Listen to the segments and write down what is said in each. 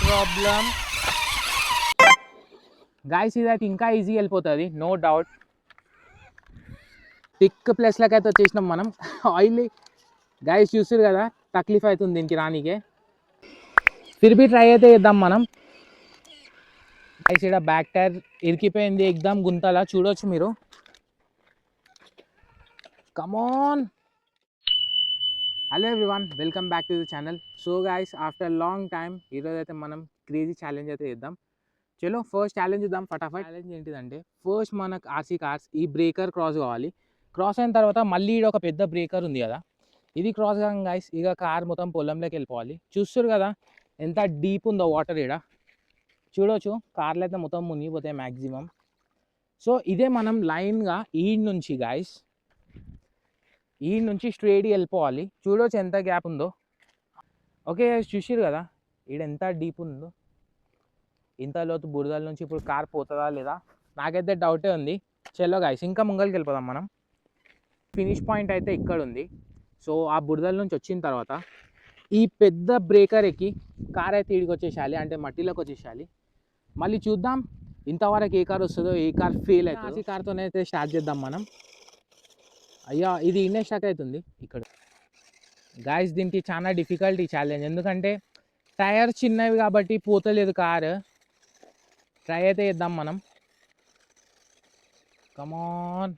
Problem guys, ఇదైతే ఇంకా easy వెళ్ళిపోతుంది, నో డౌట్. థిక్ ప్లేస్లకైతే వచ్చేసినాం మనం. ఆయిల్ గాయస్ చూస్తారు కదా, తక్లీఫ్ అవుతుంది దీనికి రానికే. ఫిర్ బి ట్రై అయితే చేద్దాం మనం. గాయస్ ఇక్కడ బ్యాక్ టైర్ ఇరికిపోయింది ఎగ్దాం గుంతలా, చూడొచ్చు మీరు. Come on. Hello everyone, welcome back to the channel. So guys, after long time ఈరోజు అయితే మనం క్రేజీ ఛాలెంజ్ అయితే చేద్దాం. చలో ఫస్ట్ ఛాలెంజ్ ఇద్దాం ఫటాఫట్. ఛాలెంజ్ ఏంటిదంటే, ఫస్ట్ మనకు ఆర్సీ కార్స్ ఈ బ్రేకర్ క్రాస్ కావాలి. క్రాస్ అయిన తర్వాత మళ్ళీ ఇక్కడ ఒక పెద్ద బ్రేకర్ ఉంది కదా, ఇది క్రాస్ కాగా గాయస్ ఇక కార్ మొత్తం పొలంలోకి వెళ్ళిపోవాలి. చూస్తారు కదా ఎంత డీప్ ఉందో వాటర్ ఇక్కడ, చూడవచ్చు. కార్లు అయితే మొత్తం మునిగిపోతాయి మ్యాక్సిమం. సో ఇదే మనం లైన్గా ఈ నుంచి స్ట్రేట్గా వెళ్ళిపోవాలి. చూడవచ్చు ఎంత గ్యాప్ ఉందో. ఓకే చూసిరు కదా ఈడ ఎంత డీప్ ఉందో, ఇంత లోతు బురదల నుంచి ఇప్పుడు కార్ పోతుందా లేదా నాకైతే డౌటే ఉంది. చలో గాయస్ ఇంకా ముంగలికి వెళ్ళిపోదాం మనం. ఫినిష్ పాయింట్ అయితే ఇక్కడ ఉంది. సో ఆ బురదల నుంచి వచ్చిన తర్వాత ఈ పెద్ద బ్రేకర్ ఎక్కి కార్ అయితే ఇడికి వచ్చేసేయాలి, అంటే మట్టిలోకి వచ్చేసేయాలి. మళ్ళీ చూద్దాం ఇంతవరకు ఏ కార్ వస్తుందో, ఏ కార్ ఫెయిల్ అవుతుందో. ఈ కార్తోనే అయితే స్టార్ట్ చేద్దాం మనం. అయ్యా ఇది ఇండియా స్టాక్ అవుతుంది ఇక్కడ. గాయస్ దీనికి చాలా డిఫికల్ట్ ఈ ఛాలెంజ్, ఎందుకంటే టైర్ చిన్నవి కాబట్టి పోతలేదు కారు. ట్రై అయితే చేద్దాం మనం. కమాన్.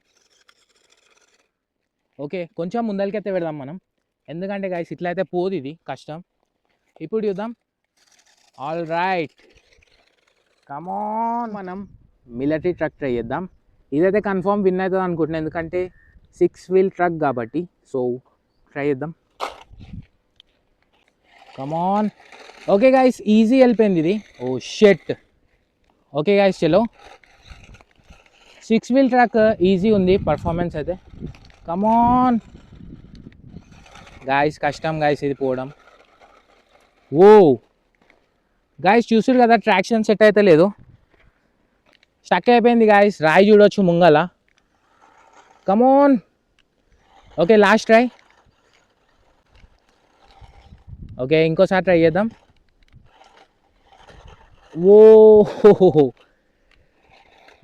ఓకే కొంచెం ముందరికైతే పెడదాం మనం, ఎందుకంటే గాయస్ ఇట్లా అయితే పోదు, ఇది కష్టం. ఇప్పుడు చూద్దాం. ఆల్ రైట్ కమాన్. మనం మిలిటరీ ట్రక్ ట్రై చేద్దాం. ఇదైతే కన్ఫర్మ్ విన్ అవుతుంది అనుకుంటున్నాను, ఎందుకంటే 6 వీల్ ట్రక్ కాబట్టి. సో ట్రై చేద్దాం. కమాన్. ఓకే గాయస్ ఈజీ వెళ్ళిపోయింది ఇది. ఓ షెట్. ఓకే గాయస్ చలో, 6 వీల్ ట్రక్ ఈజీ ఉంది పర్ఫార్మెన్స్ అయితే. కమాన్ గాయస్, కష్టం గాయస్ ఇది పోవడం. ఓ గాయస్ చూసారు కదా, ట్రాక్షన్ సెట్ అయితే లేదు, స్టక్ అయిపోయింది గాయస్. రాయి చూడొచ్చు ముంగల. Come on. Okay last try. Okay ఇంకోసారి ట్రై చేద్దాం. ఓ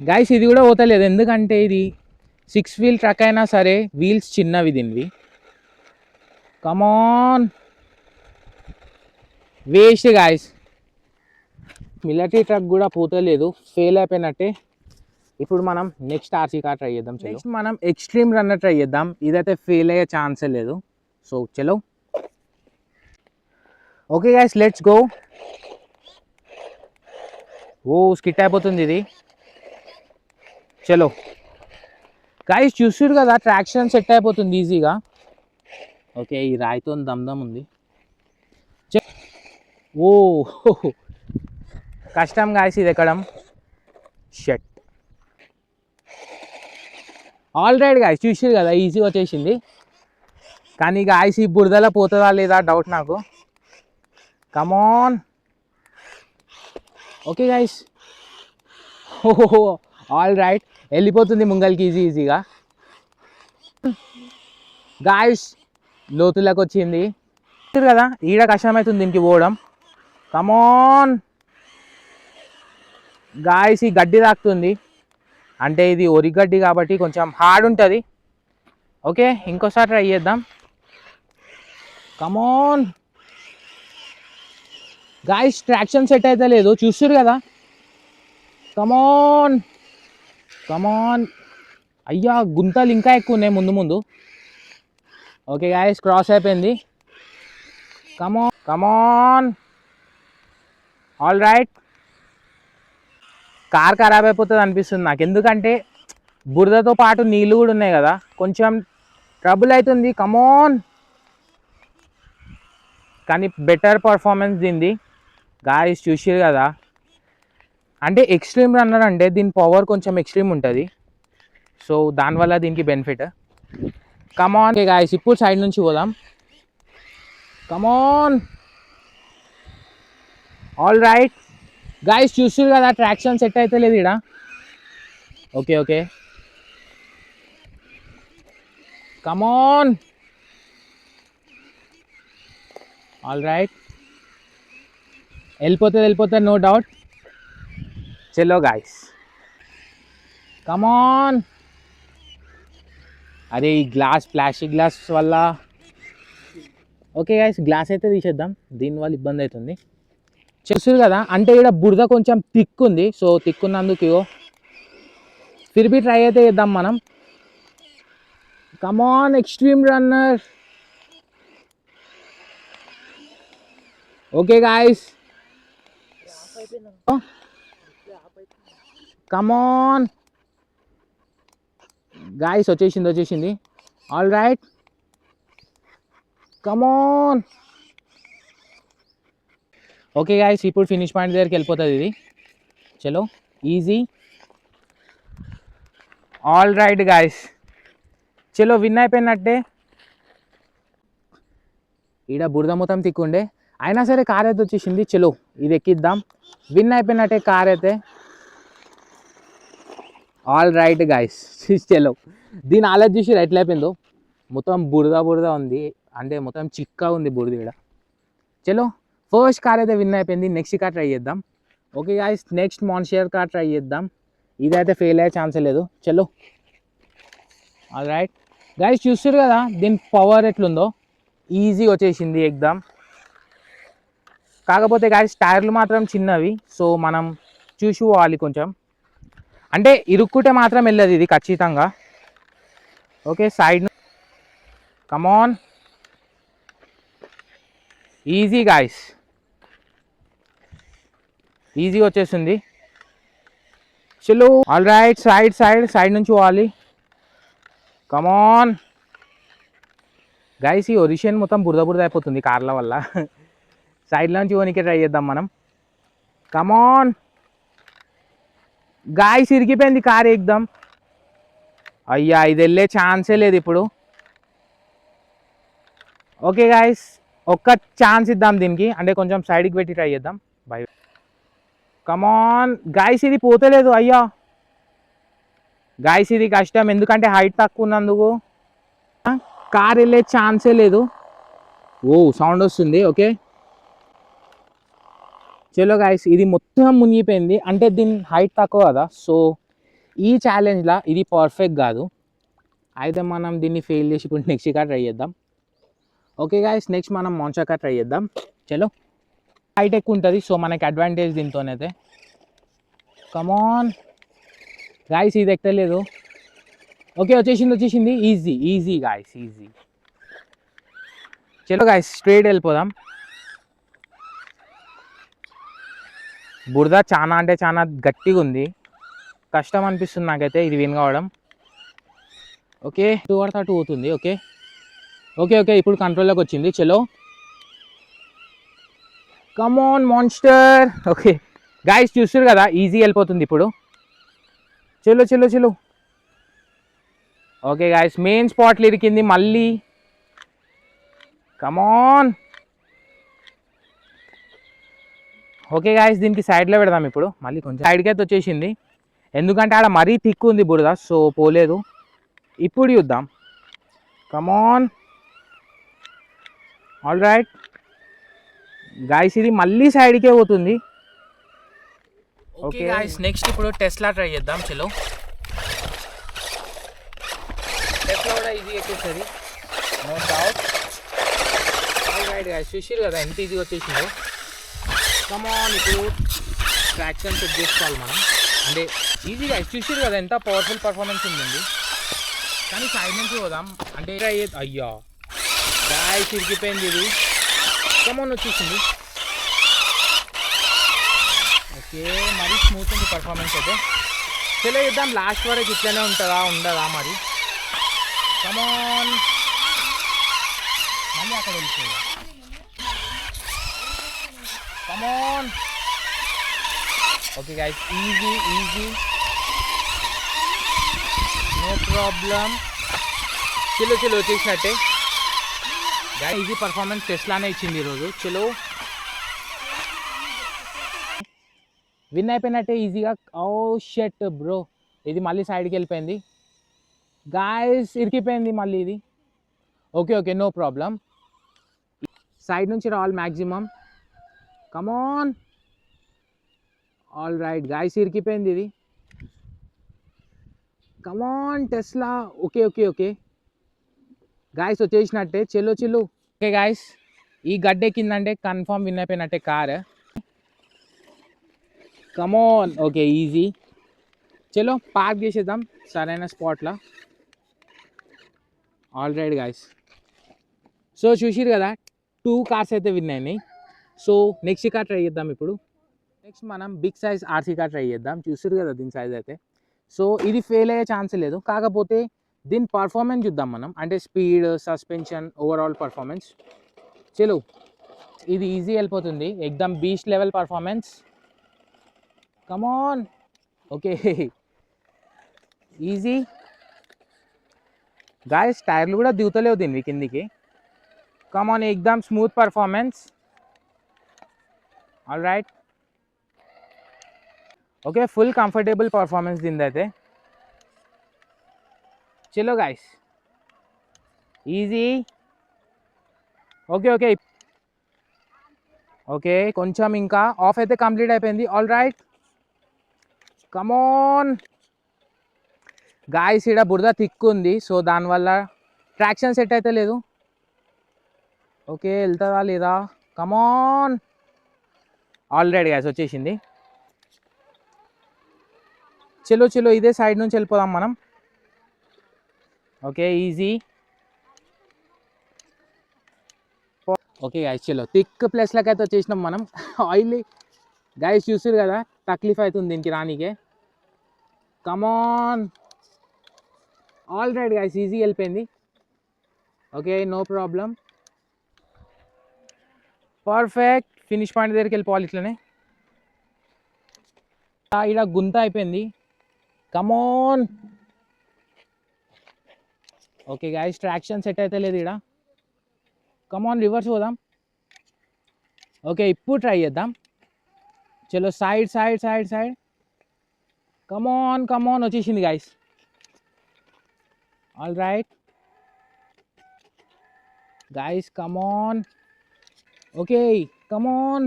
గాయస్ ఇది కూడా పోతలేదు, ఎందుకంటే ఇది 6 వీల్ ట్రక్ అయినా సరే వీల్స్ చిన్నవి దీనివి. Come on. Waste guys, military truck కూడా పోతలేదు, ఫెయిల్ అయిపోయినట్టే. ఇప్పుడు మనం నెక్స్ట్ ఆర్సీ కార్ ట్రై చేద్దాం. నెక్స్ట్ మనం ఎక్స్ట్రీమ్ రన్నర్ ట్రై చేద్దాం. ఇదైతే ఫెయిల్ అయ్యే ఛాన్సే లేదు. సో చలో. Okay guys let's go. ఓ స్కిట్ అయిపోతుంది ఇది. చలో గైస్ చూసారు కదా, ట్రాక్షన్ సెట్ అయిపోతుంది ఈజీగా. ఓకే ఈ రాయితో దమ్దమ్ ఉంది. ఓ కష్టం గాయస్ ఇది ఎక్కడం. షట్. ఆల్ రైట్ గాయస్ చూసారు కదా, ఈజీగా వచ్చేసింది. కానీ గాయస్ ఈ బురదలో పోతుందా లేదా డౌట్ నాకు. కమాన్. Okay guys. ఓహో ఆల్ రైట్ వెళ్ళిపోతుంది ముంగల్కి ఈజీగా. గాయస్ లోతులకు వచ్చింది కదా, ఈడ కష్టమవుతుంది దీనికి పోవడం. కమాన్ గాయస్ ఈ గడ్డి తాకుతుంది, అంటే ఇది ఒరిగడ్డి కాబట్టి కొంచెం హార్డ్ ఉంటుంది. ఓకే ఇంకోసారి ట్రై చేద్దాం. కమాన్ గాయస్ ట్రాక్షన్ సెట్ అయితే లేదు, చూస్తారు కదా. కమాన్ కమాన్. అయ్యా గుంతలు ఇంకా ఎక్కువ ఉన్నాయి ముందు. ఓకే గాయస్ క్రాస్ అయిపోయింది. కమాన్. All right. కార్ ఖరాబ్ అయిపోతుంది అనిపిస్తుంది నాకు, ఎందుకంటే బురదతో పాటు నీళ్ళు కూడా ఉన్నాయి కదా, కొంచెం ట్రబుల్ అవుతుంది. కమాన్. కానీ బెటర్ పర్ఫార్మెన్స్ దీనిది గాయస్ చూసారు కదా. అంటే ఎక్స్ట్రీమ్ రన్నర్ అంటే దీని పవర్ కొంచెం ఎక్స్ట్రీమ్ ఉంటుంది, సో దానివల్ల దీనికి బెనిఫిట్. కమాన్ గాయస్ ఇప్పుడు సైడ్ నుంచి పోదాం. కమాన్. ఆల్ రైట్ గాయస్ చూసారు కదా, ట్రాక్షన్ సెట్ అయితే లేదు ఇక్కడ. Okay come on. ఆల్ రైట్ వెళ్ళిపోతుంది నో డౌట్. చలో గాయస్ కమాన్. అరే ఈ ప్లాస్టిక్ గ్లాస్ వల్ల. ఓకే గాయస్ గ్లాస్ అయితే తీసేద్దాం, దీనివల్ల ఇబ్బంది అవుతుంది. చూస్తారు కదా, అంటే ఇక్కడ బురద కొంచెం థిక్ ఉంది, సో థిక్ ఉన్నందుకు ఇగో ఫిర్బీ ట్రై అయితే చేద్దాం మనం. Come on extreme runner. Okay guys come on guys, వచ్చేసింది. All right come on. Okay guys ఇప్పుడు ఫినిష్ పాయింట్ దగ్గరికి వెళ్ళిపోతుంది ఇది. చలో ఈజీ. ఆల్ రైట్ గాయస్, చలో విన్ అయిపోయినట్టే. ఈడ బురద మొత్తం తిక్కుండే, అయినా సరే కార్ అయితే వచ్చేసింది. చలో ఇది ఎక్కిద్దాం, విన్ అయిపోయినట్టే కార్ అయితే. ఆల్ రైట్ గాయస్ చలో దీని ఆలోచించి ఎట్లా అయిపోయిందో, మొత్తం బురద ఉంది, అంటే మొత్తం చిక్కా ఉంది బురద ఇక్కడ. చలో ఫస్ట్ కార్ అయితే విన్ అయిపోయింది, నెక్స్ట్ కార్ ట్రై చేద్దాం. Okay guys next monster car try చేద్దాం. ఇదైతే ఫెయిల్ అయ్యే ఛాన్సే లేదు. చలో ఆల్ రైట్ గాయస్, చూస్తారు కదా దీని పవర్ ఎట్లుందో, ఈజీ వచ్చేసింది ఎగ్దాం. కాకపోతే గాయస్ టైర్లు మాత్రం చిన్నవి, సో మనం చూసి పోవాలి కొంచెం, అంటే ఇరుక్కుంటే మాత్రం వెళ్ళదు ఇది ఖచ్చితంగా. ఓకే సైడ్ కమాన్ ఈజీ గాయస్, ఈజీ వచ్చేసింది. చలో ఆల్ రైట్ సైడ్ నుంచి పోవాలి. కమాన్ గైస్, ఈ ఒరిషన్ మొత్తం బురద అయిపోతుంది కార్ల వల్ల. సైడ్లో నుంచి ఓనికే ట్రై చేద్దాం మనం. కమాన్ గాయస్, ఇరిగిపోయింది కార్ ఎగ్దాం. అయ్యా ఇది వెళ్ళే ఛాన్సే లేదు ఇప్పుడు. ఓకే గాయస్ ఒక్క ఛాన్స్ ఇద్దాం దీనికి, అంటే కొంచెం సైడ్కి పెట్టి ట్రై చేద్దాం. బై కమాన్ గాయస్, ఇది పోతలేదు. అయ్యా గాయస్ ఇది కష్టం, ఎందుకంటే హైట్ తక్కువ ఉన్నందుకు కార్ వెళ్ళే ఛాన్సే లేదు. ఓ సౌండ్ వస్తుంది. ఓకే చలో గాయస్, ఇది మొత్తం మునిగిపోయింది, అంటే దీని హైట్ తక్కువ కదా, సో ఈ ఛాలెంజ్లా ఇది పర్ఫెక్ట్ కాదు. అయితే మనం దీన్ని ఫెయిల్ చేసి ఇప్పుడు నెక్స్ట్ కార్ ట్రై చేద్దాం. ఓకే గాయస్ నెక్స్ట్ మనం మాన్షా కార్ ట్రై చేద్దాం. చలో హైట్ ఎక్కువ ఉంటుంది, సో మనకి అడ్వాంటేజ్ దీంతోనైతే. కమాన్ గాయస్ ఇది ఎక్కలేదు. ఓకే వచ్చేసింది. Easy guys easy. చలో గాయస్ స్ట్రైట్ వెళ్ళిపోదాం. బురద చాలా అంటే చాలా గట్టిగా ఉంది, కష్టం అనిపిస్తుంది నాకైతే ఇది విన్ కావడం. ఓకే 2/3 పోతుంది. ఓకే ఇప్పుడు కంట్రోల్లోకి వచ్చింది. చలో కమాన్ మాన్స్టర్. ఓకే గాయస్ చూస్తారు కదా, ఈజీ వెళ్ళిపోతుంది ఇప్పుడు. చలో ఓకే గాయస్ మెయిన్ స్పాట్లు ఇరికింది మళ్ళీ. కమాన్ ఓకే గాయస్ దీనికి సైడ్లో పెడదాం ఇప్పుడు. మళ్ళీ కొంచెం సైడ్కి అయితే వచ్చేసింది, ఎందుకంటే ఆడ మరీ థిక్ ఉంది బురద, సో పోలేదు. ఇప్పుడు చూద్దాం. కమాన్ ఆల్ రైట్ గాయస్ ఇది మళ్ళీ సైడ్కే పోతుంది. ఓకే గాయస్ నెక్స్ట్ ఇప్పుడు టెస్లా ట్రై చేద్దాం. చలో టెస్లా కూడా ఈజీ వచ్చేస్తుంది, no doubt. All right guys చూసిరు కదా ఎంత ఈజీగా వచ్చేసిందో. కమాన్ ఇప్పుడు ట్రాక్షన్ చెక్ చేసుకోవాలి మనం, అంటే ఈజీ గాయస్ చూసిరు కదా ఎంత పవర్ఫుల్ పర్ఫార్మెన్స్ ఉందండి. కానీ సైడ్ నుంచి పోదాం, అంటే అయ్యా గాయస్ ఇరికిపోయింది ఇది. కమాన్ వచ్చేసింది. ఓకే మరి స్మూత్ ఉంది పర్ఫార్మెన్స్ అయితే. చలో ఇద్దాం లాస్ట్ వరకు ఇట్లనే ఉండదా మరి. కమాన్ మళ్ళీ అక్కడ వెళ్ళిపోయా. Come on okay guys easy no problem. చలో వచ్చేసినట్టే గాయస్, ఈజీ పర్ఫార్మెన్స్ టెస్లానే ఇచ్చింది ఈరోజు. చలో విన్ అయిపోయినట్టే ఈజీగా. ఓ షట్ బ్రో, ఇది మళ్ళీ సైడ్కి వెళ్ళిపోయింది గాయస్, ఇరికిపోయింది మళ్ళీ ఇది. ఓకే నో ప్రాబ్లం, సైడ్ నుంచి రావాలి maximum. Come on all right guys, ఇరికిపోయింది ఇది. Come on Tesla. Okay okay okay guys, వచ్చేసినట్టే. చెల్లు చిల్లు. ఓకే గాయస్, ఈ గడ్డ ఎక్కిందంటే కన్ఫామ్ విన్ అయిపోయినట్టే కార్. కమాన్. Okay, easy. చలో పార్క్ చేసేద్దాం సరైన స్పాట్లో. ఆల్ రైట్ గాయస్, సో చూసిరు కదా, 2 కార్స్ అయితే విన్ అయినాయి. సో నెక్స్ట్ కార్ ట్రై చేద్దాం ఇప్పుడు. నెక్స్ట్ మనం big size RC car try చేద్దాం. చూసిరు కదా దీని సైజ్ అయితే. సో ఇది ఫెయిల్ అయ్యే ఛాన్స్ లేదు, కాకపోతే దీని పర్ఫార్మెన్స్ చూద్దాం మనం, అంటే స్పీడ్, సస్పెన్షన్, ఓవరాల్ పర్ఫార్మెన్స్. చలో, ఇది ఈజీ వెళ్ళిపోతుంది, ఎక్దమ్ beast level performance. Come on. Okay, easy guys. టైర్లు కూడా దిగుతలేవు దీన్ని కిందికి. కమాన్, ఎక్దమ్ smooth performance. All right. Okay, full comfortable performance దీనిది అయితే. చలో guys, easy. Okay okay okay, కొంచెం ఇంకా ఆఫ్ అయితే కంప్లీట్ అయిపోయింది. All right, come on guys. ఇక్కడ బురద తిక్కుంది, సో దానివల్ల ట్రాక్షన్ సెట్ అయితే లేదు. ఓకే, వెళ్తుందా లేదా? కమాన్. ఆల్ రైట్ గాయస్, వచ్చేసింది. చలో చలో, ఇదే సైడ్ నుంచి వెళ్ళిపోదాం మనం. Okay, easy. ఓకే గాయస్, చలో థిక్ ప్లేస్లోకి అయితే వచ్చేసినాం మనం. ఆయిల్ గాయస్ చూసారు కదా, తక్లీఫ్ అవుతుంది దీనికి రానికే. Come on. All right guys, easy వెళ్ళిపోయింది. Okay, no problem. Perfect. Finish point దగ్గరికి వెళ్ళిపోవాలి ఇట్లనే. ఇక్కడ గుంత అయిపోయింది. Come on. Okay guys, traction set అయితే లేదు ఇక్కడ. కమాన్, రివర్స్ పోదాం. ఓకే, ఇప్పుడు ట్రై చేద్దాం. చలో side side side side. Come on come on, వచ్చేసింది guys. All right guys, come on. Okay, come on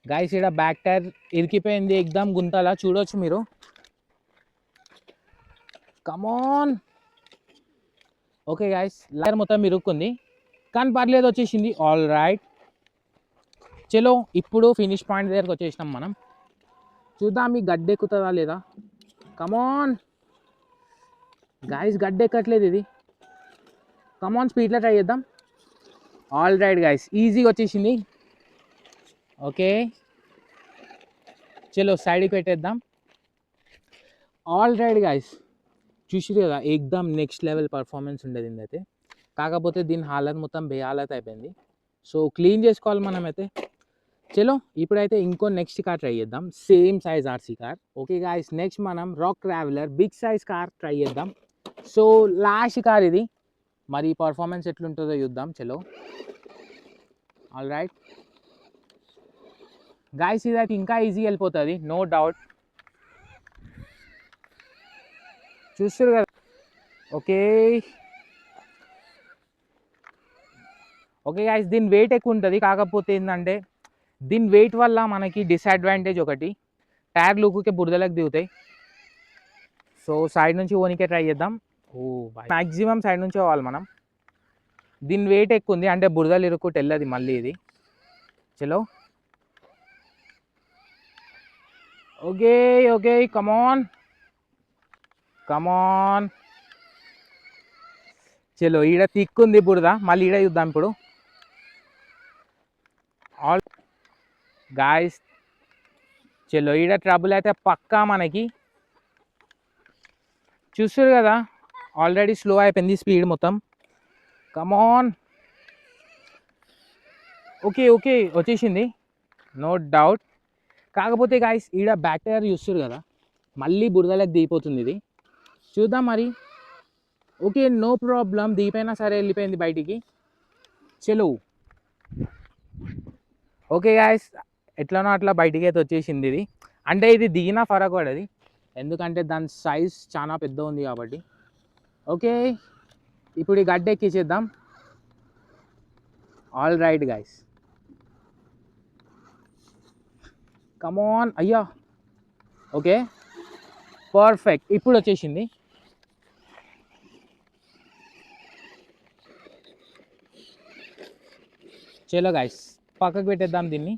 guys. ఇక్కడ బ్యాక్ టైర్ ఇరికిపోయింది ఎక్దమ్ గుంతలా, చూడవచ్చు మీరు. కమాన్. ఓకే గాయస్, లైర్ మొత్తం ఇరుక్కుంది, కానీ పర్లేదు, వచ్చేసింది. All right. చలో ఇప్పుడు ఫినిష్ పాయింట్ దగ్గరకు వచ్చేసినాం మనం. చూద్దాం ఈ గడ్డ ఎక్కుతుందా లేదా. కమాన్ గాయస్, గడ్డ ఎక్కట్లేదు ఇది. కమాన్, స్పీడ్లో ట్రై చేద్దాం. ఆల్ రైట్ గాయస్, ఈజీగా వచ్చేసింది. ఓకే, చలో సైడ్కి పెట్టేద్దాం. ఆల్ రైట్ గాయస్, చూసిరు కదా, ఎక్దమ్ నెక్స్ట్ లెవెల్ పర్ఫార్మెన్స్ ఉండేది అయితే. కాకపోతే దీని హాలత్ మొత్తం బేహాలత్ అయిపోయింది, సో క్లీన్ చేసుకోవాలి మనమైతే. చలో ఇప్పుడైతే ఇంకో నెక్స్ట్ కార్ ట్రై చేద్దాం, same size RC car. Okay guys, next మనం rock traveller big size car try చేద్దాం. సో లాస్ట్ కార్ ఇది, మరి పర్ఫార్మెన్స్ ఎట్లుంటుందో చూద్దాం. చలో. ఆల్ రైట్ గాయస్, ఇదైతే ఇంకా ఈజీ వెళ్ళిపోతుంది, నో డౌట్. చూస్తారు కదా. ఓకే ఓకే గాయస్, దీని వెయిట్ ఎక్కువ ఉంటుంది, కాకపోతే ఏంటంటే దీని వెయిట్ వల్ల మనకి డిసడ్వాంటేజ్ ఒకటి, టైర్ లుక్కి బురదలకు దిగుతాయి. సో సైడ్ నుంచి ఓనికే ట్రై చేద్దాం. ఓ మ్యాక్సిమం సైడ్ నుంచి పోవాలి మనం. దీని వెయిట్ ఎక్కువ ఉంది, అంటే బురదలు ఇరుక్కుంటే వెళ్ళదు మళ్ళీ ఇది. చలో. ఓకే ఓకే, కమాన్ కమాన్. చలో, ఈడ తిక్కుంది బురద, మళ్ళీ ఈడ చూద్దాం ఇప్పుడు. ఆల్ గాయస్, చలో ఈడ ట్రబుల్ అయితే పక్కా మనకి. చూస్తారు కదా, ఆల్రెడీ స్లో అయిపోయింది స్పీడ్ మొత్తం. కమాన్. ఓకే ఓకే, వచ్చేసింది, నో డౌట్. కాకపోతే గాయస్, ఈడ బ్యాక్ టైర్ చూస్తారు కదా, మళ్ళీ బురదలకు దిగిపోతుంది ఇది. చూద్దాం మరి. ఓకే, నో ప్రాబ్లం, దిగిపోయినా సరే వెళ్ళిపోయింది బయటికి. చలో. ఓకే గాయస్, ఎట్లనో అట్లా బయటికి అయితే వచ్చేసింది ఇది. అంటే ఇది దిగినా ఫరక్ పడది, ఎందుకంటే దాని సైజ్ చాలా పెద్ద ఉంది కాబట్టి. ఓకే, ఇప్పుడు ఈ గడ్డ ఎక్కించేద్దాం. ఆల్ రైట్ గాయస్, కమాన్ అయ్యా. ఓకే పర్ఫెక్ట్, ఇప్పుడు వచ్చేసింది. చలో గైస్ పక్కకు పెట్టేద్దాం దీన్ని.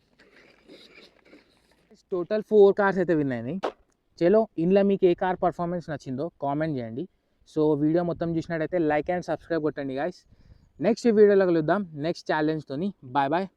టోటల్ 4 కార్స్ అయితే విన్ అయినాయి. చలో ఇందులో మీకు ఏ కార్ పర్ఫార్మెన్స్ నచ్చిందో కామెంట్ చేయండి. సో వీడియో మొత్తం చూసినట్టయితే లైక్ అండ్ సబ్స్క్రైబ్ కొట్టండి గైస్. నెక్స్ట్ వీడియోలో కలుద్దాం నెక్స్ట్ ఛాలెంజ్తోని. Bye bye.